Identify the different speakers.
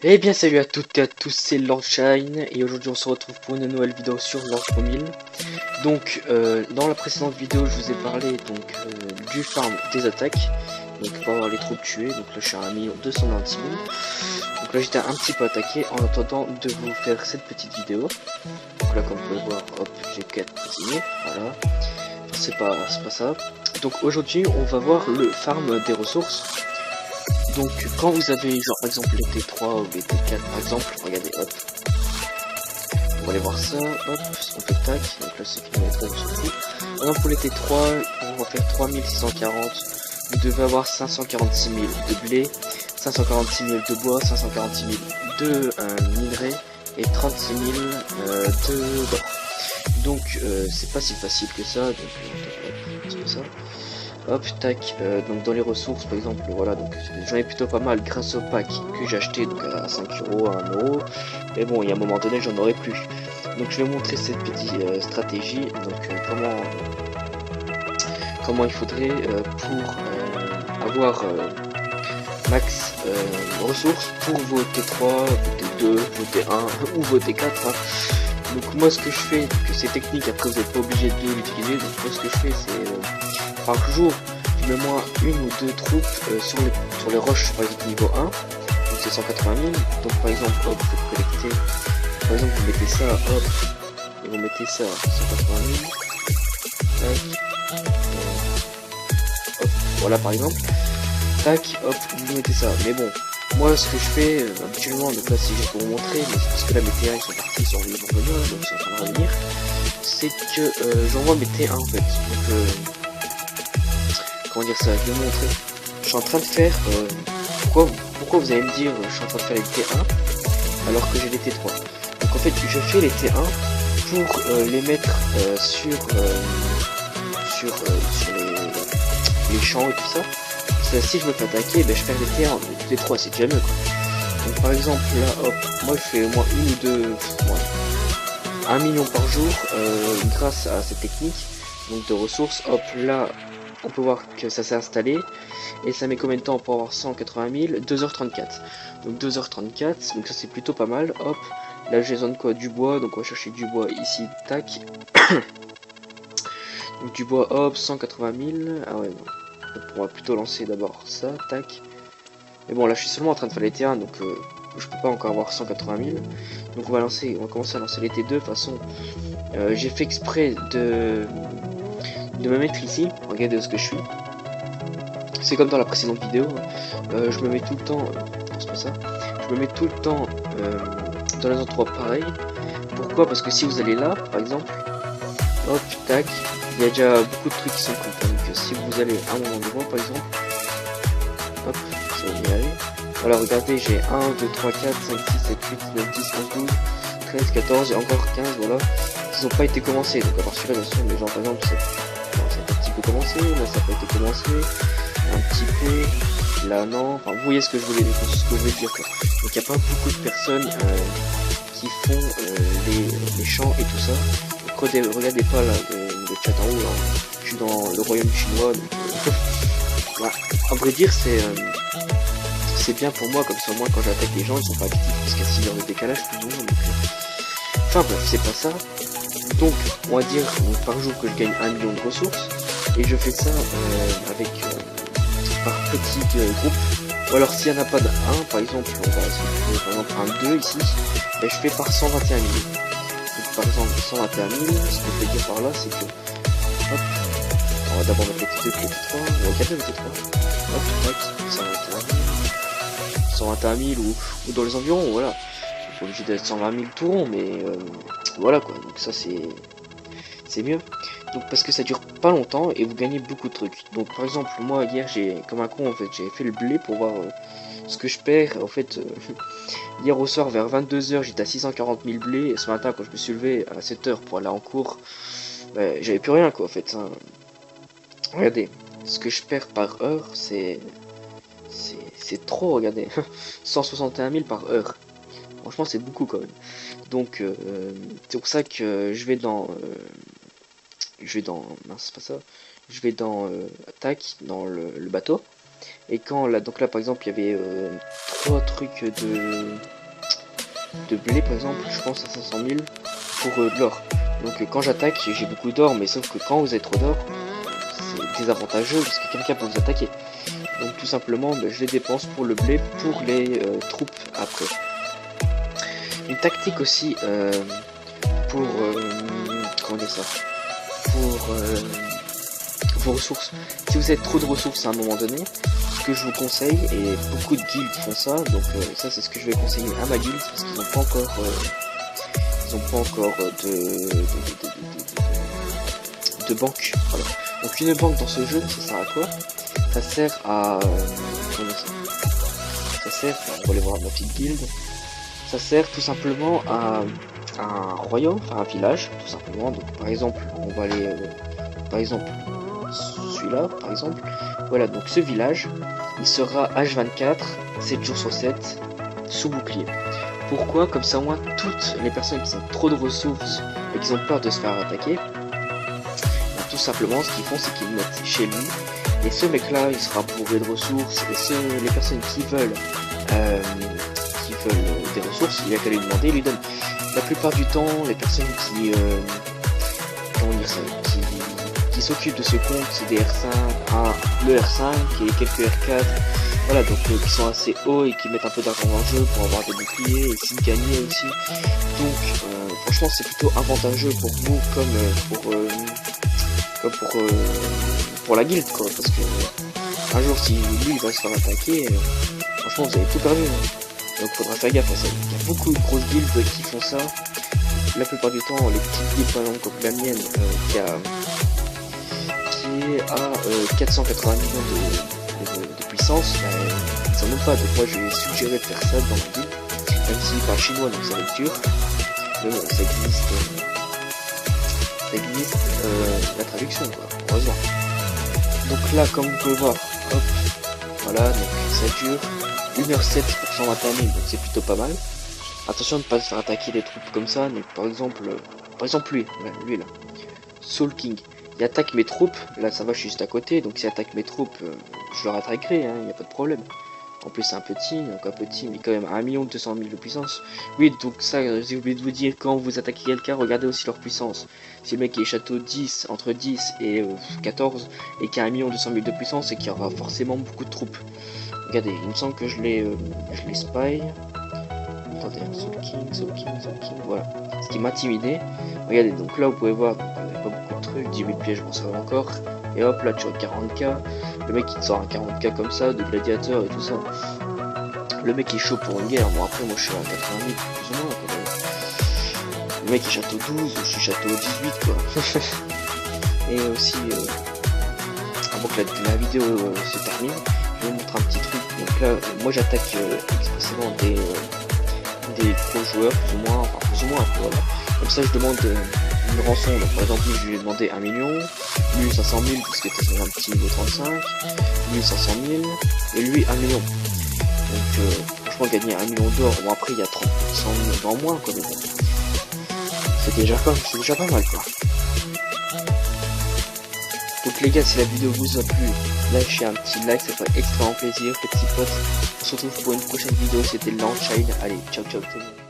Speaker 1: Eh bien salut à toutes et à tous, c'est Lordshine et aujourd'hui on se retrouve pour une nouvelle vidéo sur Lord 3000. Donc dans la précédente vidéo je vous ai parlé du farm des attaques, donc pour avoir les troupes tuées. Donc là je suis à 1 226 000. Donc là j'étais un petit peu attaqué en attendant de vous faire cette petite vidéo. Donc là comme vous pouvez voir, hop, j'ai 4 prisonniers, voilà. C'est pas ça. Donc aujourd'hui on va voir le farm des ressources. Donc quand vous avez genre par exemple les T3 ou les T4 par exemple, regardez, hop, on va aller voir ça, hop, on fait tac, donc là c'est fini, les 13 on s'en fout. Par exemple pour les T3, pour en faire 3640, vous devez avoir 546 000 de blé, 546 000 de bois, 546 000 de minerais et 36 000 d'or. Donc c'est pas si facile que ça, donc c'est ça. Hop, tac, donc dans les ressources par exemple, voilà, donc j'en ai plutôt pas mal grâce au pack que j'ai acheté donc à 5 euros, à 1 euro. Mais bon, il y a un moment donné, j'en aurais plus. Donc je vais vous montrer cette petite stratégie, donc comment il faudrait pour avoir max ressources pour vos T3, vos T2, vos T1 ou vos T4. Hein. Donc moi ce que je fais, que c'est technique, après vous n'êtes pas obligé de l'utiliser, donc moi ce que je fais c'est par jour je mets moi une ou deux troupes sur les roches par exemple niveau 1, donc c'est 180 000, donc par exemple hop vous faites collecter, par exemple vous mettez ça hop, et vous mettez ça 180 000, tac, hop, voilà par exemple, tac, hop, vous mettez ça, mais bon, moi ce que je fais habituellement, donc là si j'ai pour vous montrer, mais c'est parce que là mes T1 ils sont partis, ils sont revenus, donc ils sont en train de revenir, c'est que j'envoie mes T1 en fait, donc comment dire ça, je vais vous montrer, je suis en train de faire, pourquoi vous allez me dire je suis en train de faire les T1 alors que j'ai les T3, donc en fait je fais les T1 pour les mettre sur les champs et tout ça. Si je me fais attaquer, ben, je perds les T1, donc les T3 c'est déjà mieux quoi. Donc par exemple là, hop, moi je fais au moins une ou deux, 1 million par jour grâce à cette technique donc de ressources. Hop, là on peut voir que ça s'est installé et ça met combien de temps pour avoir 180 000? 2h34. Donc 2h34, donc ça c'est plutôt pas mal. Hop, là j'ai besoin de quoi? Du bois, donc on va chercher du bois ici, tac. Donc du bois, hop, 180 000. Ah ouais, non. Donc on va plutôt lancer d'abord ça, tac. Mais bon, là je suis seulement en train de faire les T1, donc je peux pas encore avoir 180 000. Donc on va commencer à lancer les T2. De toute façon, j'ai fait exprès de me mettre ici. Regardez ce que je suis. C'est comme dans la précédente vidéo. Je me mets tout le temps. Non, c'est pas ça. Je me mets tout le temps dans les endroits pareils. Pourquoi? Parce que si vous allez là, par exemple, hop, tac, il y a déjà beaucoup de trucs qui sont cool. Donc si vous allez à un endroit, par exemple, hop, ça va y aller. Voilà, regardez, j'ai 1, 2, 3, 4, 5, 6, 7, 8, 9, 10, 11, 12, 13, 14 et encore 15, voilà, qui n'ont pas été commencés. Donc à part celui-là, bien sûr, mais genre par exemple, ça peut un petit peu commencer, là ça peut été commencé, un petit peu, là non, enfin vous voyez ce que je voulais dire quoi. Donc il n'y a pas beaucoup de personnes qui font les champs et tout ça. Donc, regardez pas là, le chat en haut, là. Je suis dans le royaume chinois, donc voilà. À vrai dire c'est bien pour moi, comme ça moi quand j'attaque les gens ils sont pas actifs parce qu'il y a 6 heures de décalage plus ou moins, donc enfin bref, c'est pas ça. Donc on va dire par jour que je gagne 1 million de ressources et je fais ça avec par petits groupes, ou alors s'il n'y en a pas d'un, par exemple on va essayer par exemple un 2 ici, et je fais par 121 000. Donc par exemple 121 000, ce que je veux dire par là c'est que hop, on va d'abord mettre les T2 puis les T3, on va regarder les T3, hop, tac, 121 000 ou dans les environs, voilà. Pas obligé d'être 120 000 tout rond, mais voilà quoi, donc ça c'est mieux. Donc parce que ça dure pas longtemps et vous gagnez beaucoup de trucs. Donc par exemple moi hier j'ai comme un con en fait j'ai fait le blé pour voir ce que je perds. En fait hier au soir vers 22 h j'étais à 640 000 blés et ce matin quand je me suis levé à 7 h pour aller en cours, bah, j'avais plus rien quoi en fait. Hein. Regardez, ce que je perds par heure c'est trop, regardez. 161 000 par heure. Franchement c'est beaucoup quand même. Donc c'est pour ça que je vais dans mince c'est pas ça, je vais dans attaque dans le bateau Et quand là, donc là par exemple, il y avait 3 trucs de blé par exemple, je pense à 500 000 pour de l'or. Donc quand j'attaque, j'ai beaucoup d'or, mais sauf que quand vous avez trop d'or, c'est désavantageux parce que quelqu'un peut vous attaquer. Donc tout simplement, je les dépense pour le blé, pour les troupes après. Une tactique aussi pour comment dire ça, pour vos ressources. Si vous avez trop de ressources à un moment donné, ce que je vous conseille, et beaucoup de guildes font ça, donc ça c'est ce que je vais conseiller à ma guilde parce qu'ils n'ont pas encore de banque. Voilà. Donc une banque dans ce jeu, ça sert à quoi? Ça sert à on va aller voir ma petite guilde. Ça sert tout simplement à un royaume, enfin un village, tout simplement. Donc par exemple, on va aller, par exemple, celui-là, par exemple. Voilà, donc ce village, il sera H24, 7 jours sur 7, sous bouclier. Pourquoi? Comme ça, au moins, toutes les personnes qui ont trop de ressources et qui ont peur de se faire attaquer, tout simplement, ce qu'ils font, c'est qu'ils le mettent chez lui. Et ce mec-là, il sera bourré de ressources. Et les personnes qui veulent des ressources, il a qu'à lui demander, il lui donne. La plupart du temps, les personnes qui qui s'occupent de ce compte, c'est des R5, le R5 et quelques R4, voilà, donc qui sont assez hauts et qui mettent un peu d'argent dans le jeu pour avoir des boucliers et s'y gagner aussi. Donc franchement c'est plutôt avantageux pour vous comme pour la guilde quoi, parce que un jour si lui il va se faire attaquer, franchement vous avez tout perdu. Donc faudra faire gaffe à ça. Il y a beaucoup de grosses guildes qui font ça. La plupart du temps, les petites guildes par exemple comme la mienne qui est à 480 millions de puissance, ils n'en ont pas. Donc moi je vais suggérer de faire ça dans la guilde, même si pas chinois donc ça va être dur. Mais bon, ça existe la traduction quoi, heureusement. Donc là comme vous pouvez voir, hop, voilà, donc ça dure 1h07 pour 121 000, donc c'est plutôt pas mal. Attention de ne pas se faire attaquer des troupes comme ça, mais par exemple lui là, Soul King, il attaque mes troupes, là ça va, je suis juste à côté, donc s'il attaque mes troupes, je leur attaquerai, il n'y a pas de problème. En plus c'est un petit, mais quand même 1 200 000 de puissance. Oui, donc ça, j'ai oublié de vous dire, quand vous attaquez quelqu'un, regardez aussi leur puissance. Si le mec est château 10, entre 10 et 14, et qu'il a 1 200 000 de puissance, c'est qu'il y aura forcément beaucoup de troupes. Regardez, il me semble que je l'ai spy. Attendez, Soul King, voilà. Ce qui m'a intimidé. Regardez, donc là vous pouvez voir, il n'y a pas beaucoup de trucs, 10 000 pièges, bon ça va encore. Et hop, là tu as 40k. Le mec il te sort un 40k comme ça, de gladiateur et tout ça. Le mec est chaud pour une guerre. Bon après moi je suis à 80 000 plus ou moins quoi. Le mec est château 12, je suis château 18 quoi. Et aussi, avant que la vidéo se termine, je vais vous montrer un petit truc. Donc là, moi j'attaque expressément des gros joueurs, plus ou moins, voilà. Comme ça je demande une rançon. Donc par exemple, je lui ai demandé 1 million, lui 500 000 parce que c'est un petit niveau 35, lui 500 000, et lui 1 million. Donc franchement gagner 1 million d'or, bon après il y a 30% en moins quoi, mais bon. C'est déjà pas mal quoi. Donc les gars, si la vidéo vous a plu, lâchez un petit like, ça fait extrêmement plaisir, petits potes. On se retrouve pour une prochaine vidéo, c'était Launchchild. Allez, ciao ciao tout le monde.